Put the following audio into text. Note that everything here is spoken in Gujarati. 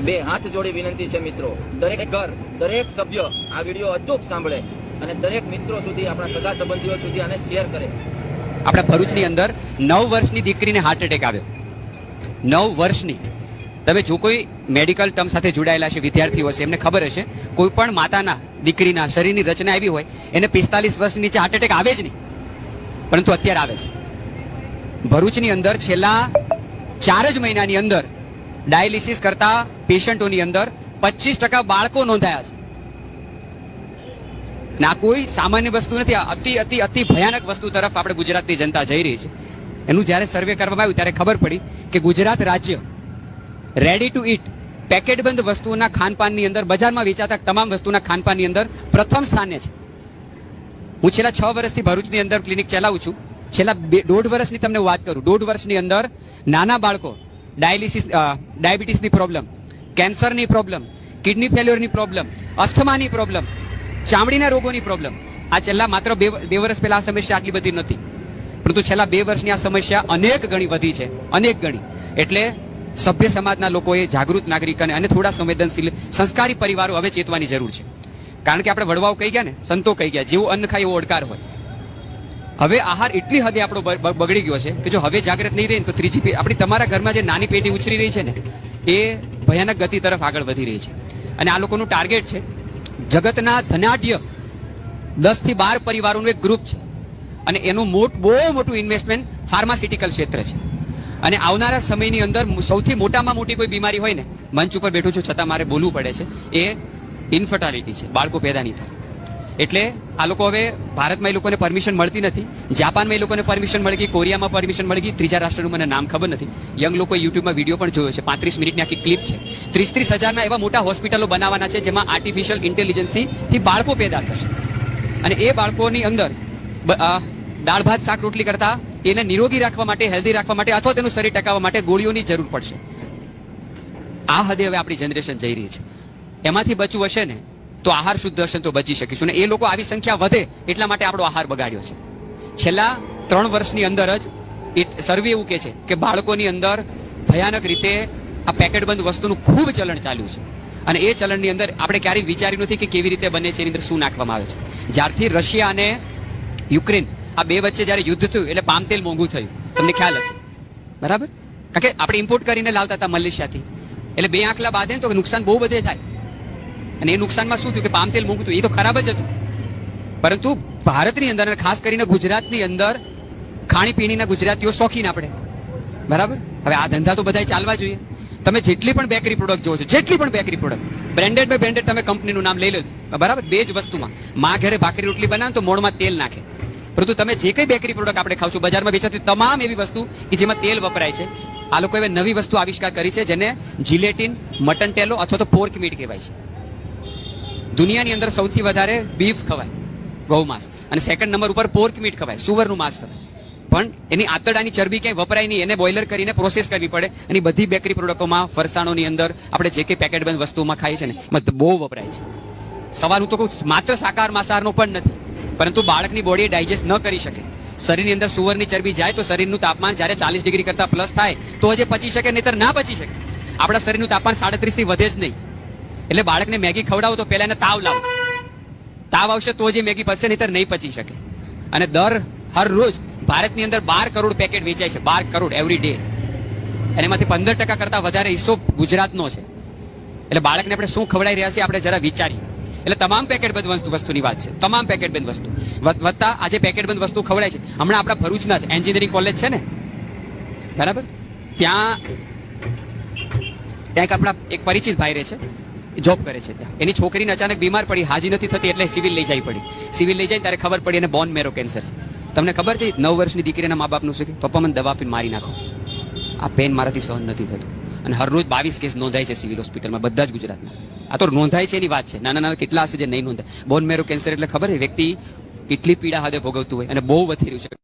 બે હાથ જોડી વિનંતી છે મિત્રો, દરેક ઘર દરેક સભ્ય આ વિડીયો અચૂક સાંભળે અને દરેક મિત્રો સુધી, આપણા સગા સંબંધીઓ સુધી આને શેર કરે. આપણા ભરૂચની અંદર 9 વર્ષની દીકરીને હાર્ટ એટેક આવ્યો. 9 વર્ષની. તમે જો કોઈ મેડિકલ ટર્મ સાથે જોડાયેલા છે, વિદ્યાર્થીઓ છે, એમને ખબર હશે, કોઈ પણ માતાના દીકરીના શરીરની રચના આવી હોય એને 45 વર્ષની નીચે હાર્ટ એટેક આવે જ નહીં, પરંતુ અત્યારે આવે છે. ભરૂચની અંદર છેલ્લા 4 જ મહિનાની અંદર ડાયાલિસિસ કરતા પેશન્ટોની અંદર 25% બાળકો નોંધાયા છે. ના કોઈ સામાન્ય વસ્તુ નથી, આ અતિ અતિ અતિ ભયાનક વસ્તુ તરફ આપણે ગુજરાતની જનતા જઈ રહી છે. એનું જ્યારે સર્વે કરવામાં આવ્યું ત્યારે ખબર પડી કે ગુજરાત રાજ્ય રેડી ટુ ઈટ પેકેટબંધ વસ્તુઓના ખાનપાનની અંદર, બજારમાં વેચાતા તમામ વસ્તુના ખાનપાનની અંદર પ્રથમ સ્થાને છે. હું છેલ્લા 6 વર્ષથી ભરૂચની અંદર ક્લિનિક ચલાવું છું. છેલ્લા 1.5 વર્ષની તમને વાત કરું, 1.5 વર્ષની અંદર નાના બાળકો ડાયાબિટીસની પ્રોબ્લેમ, કેન્સરની પ્રોબ્લેમ, કિડની ફેલ્યોરની પ્રોબ્લેમ, અસ્થમાની પ્રોબ્લેમ, ચામડીના રોગોની પ્રોબ્લેમ, આ છેલ્લા માત્ર 2 વર્ષ પહેલા આ સમસ્યા આટલી બધી નથી, પરંતુ છેલ્લા 2 વર્ષની આ સમસ્યા અનેક ગણી વધી છે, અનેક ગણી. એટલે સભ્ય સમાજના લોકોએ, જાગૃત નાગરિક અને થોડા સંવેદનશીલ સંસ્કારી પરિવારો હવે ચેતવાની જરૂર છે. કારણ કે આપણે વડવાઓ કહી ગયા ને, સંતો કહી ગયા, જેવું અન્ન ખાય એવો ઓડકાર હોય. હવે આહાર એટલી હદે આપણો બગડી ગયો છે કે જો હવે જાગૃત નહીં રહે તો ત્રીજી આપણી તમારા ઘરમાં જે નાની પેઢી ઉછરી રહી છે ને, એ ભયાનક ગતિ તરફ આગળ વધી રહી છે. અને આ લોકોનું ટાર્ગેટ છે જગતના ધનાઢ્ય 10 થી 12 પરિવારોનું એક ગ્રુપ છે, અને એનું બહુ મોટું ઇન્વેસ્ટમેન્ટ ફાર્માસ્યુટિકલ ક્ષેત્ર છે. અને આવનારા સમયની અંદર સૌથી મોટામાં મોટી કોઈ બીમારી હોય ને, મંચ ઉપર બેઠું છું છતાં મારે બોલવું પડે છે, એ ઇન્ફર્ટાલિટી છે, બાળકો પેદા નહીં થાય. એટલે આ લોકો હવે ભારતમાં એ લોકોને પરમિશન મળતી નથી, જાપાનમાં એ લોકોને પરમિશન મળી ગઈ, કોરિયામાં પરમિશન મળી ગઈ, ત્રીજા રાષ્ટ્રનું મને નામ ખબર નથી. યંગ લોકો યુટ્યુબમાં વિડીયો પણ જોયો છે, 35 મિનિટની આખી ક્લિપ છે. 30 હજારના એવા મોટા હોસ્પિટલો બનાવવાના છે જેમાં આર્ટિફિશિયલ ઇન્ટેલિજન્સથી બાળકો પેદા થશે. અને એ બાળકોની અંદર દાળ ભાત શાક રોટલી કરતા એને નિરોગી રાખવા માટે, હેલ્ધી રાખવા માટે, અથવા તેનું શરીર ટકાવવા માટે ગોળીઓની જરૂર પડશે. આ હદે હવે આપણી જનરેશન જઈ રહી છે. એમાંથી બચવું હશે ને તો આહાર શુદ્ધ હશે તો બચી શકીશું. ને એ લોકો આવી સંખ્યા વધે એટલા માટે આપણો આહાર બગાડ્યો છે. છેલ્લા 3 વર્ષની અંદર જ સર્વે એવું કહે છે કે બાળકોની અંદર ભયાનક રીતે આ પેકેટબંધ વસ્તુનું ખૂબ ચલણ ચાલ્યું છે. અને એ ચલણની અંદર આપણે ક્યારેય વિચાર્યું નથી કે કેવી રીતે બને છે, એની અંદર શું નાખવામાં આવે છે. જ્યારથી રશિયા અને યુક્રેન આ બે વચ્ચે જ્યારે યુદ્ધ થયું એટલે પામ તેલ મોંઘું થયું, તમને ખ્યાલ હશે, બરાબર? કારણ કે આપણે ઇમ્પોર્ટ કરીને લાવતા હતા મલેશિયાથી, એટલે 2 આંકલા બાંધે તો નુકસાન બહુ બધે થાય. અને એ નુકસાનમાં શું થયું કે પામ તેલ મોંઘું થયું, એ તો ખરાબ જ હતું. પરંતુ ભારતની અંદર અને ખાસ કરીને ગુજરાતની અંદર ખાણીપીણીના ગુજરાતીઓ શોખીન આપણે, બરાબર? હવે આ ધંધા તો બધા ચાલવા જોઈએ. તમે જેટલી પણ બેકરી પ્રોડક્ટ જોવો છો, જેટલી પણ bakery product branded by branded, તમે કંપનીનું નામ લઈ લો, બરાબર? 2 જ વસ્તુમાં માં ઘરે ભાખરી રોટલી બનાવે તો મોણમાં તેલ નાખે. પરંતુ તમે જે કઈ બેકરી પ્રોડક્ટ આપણે ખાવ છો, બજારમાં વેચાતી તમામ એવી વસ્તુ કે જેમાં તેલ વપરાય છે, આ લોકો હવે નવી વસ્તુ આવિષ્કાર કરી છે જેને જિલેટિન, મટન ટેલો અથવા તો પોર્ક મીટ કહેવાય છે. દુનિયાની અંદર સૌથી વધારે બીફ ખવાય, ગૌ માંસ, અને 2nd નંબર ઉપર પોર્ક મીટ ખવાય, સુવરનું માંસ ખવાય. પણ એની આંતરડાની ચરબી ક્યાંય વપરાય નહીં, એને બોઇલર કરીને પ્રોસેસ કરવી પડે. અને બધી બેકરી પ્રોડક્ટોમાં, ફરસાણોની અંદર, આપણે જે કંઈ પેકેટબંધ વસ્તુમાં ખાઈએ છીએ ને, એમાં બહુ વપરાય છે. સવાલ હું તો કહું માત્ર શાકાહાર માંસાહારનો પણ નથી, પરંતુ બાળકની બોડી ડાયજેસ્ટ ન કરી શકે. શરીરની અંદર સુવરની ચરબી જાય તો શરીરનું તાપમાન જ્યારે 40 ડિગ્રી કરતા પ્લસ થાય તો હજી પચી શકે, નહીતર ના પચી શકે. આપણા શરીરનું તાપમાન 37 થી વધે જ નહીં. એટલે બાળકને મેગી ખવડાવો તો પહેલા એને તાવ લાવો, તાવ આવશે તો જે મેગી પચશે, નહીતર નહીં પચી શકે. અને હર રોજ ભારતની અંદર 12 કરોડ પેકેટ વેચાય છે, 12 કરોડ એવરી ડે. અને એમાંથી 15% કરતા વધારે હિસ્સો ગુજરાતનો છે. એટલે બાળકને આપણે શું ખવડાવી રહ્યા છીએ આપણે જરા વિચારીએ. એટલે તમામ પેકેટબંધ વસ્તુની વાત છે, તમામ પેકેટબંધ વસ્તુ વધતા આજે પેકેટબંધ વસ્તુ ખવડાય છે. હમણાં આપણા ભરૂચના જ એન્જિનિયરિંગ કોલેજ છે ને, બરાબર? ત્યાં આપણા એક પરિચિત ભાઈ રહે છે, જોબ કરે છે ત્યાં. એની છોકરીને અચાનક બીમાર પડી, હાજી નથી થતી, એટલે સિવિલ લઈ જવી પડી. સિવિલ લઈ જાય ત્યારે ખબર પડી એને બોન મેરો કેન્સર છે. તમને ખબર છે 9 વર્ષની દીકરીના મા બાપનું શું કે પપ્પા મને દવા આપીને મારી નાખો, આ પેન મારાથી સહન નથી થતું. અને હરરોજ 22 કેસ નોંધાય છે સિવિલ હોસ્પિટલમાં, બધા જ ગુજરાતના. આ તો નોંધાય છે એની વાત છે, નાના કેટલા હશે જે નહીં નોંધાય. બોન મેરો કેન્સર એટલે ખબર છે વ્યક્તિ કેટલી પીડા હદે ભોગવતું હોય અને બહુ વધી રહ્યું છે.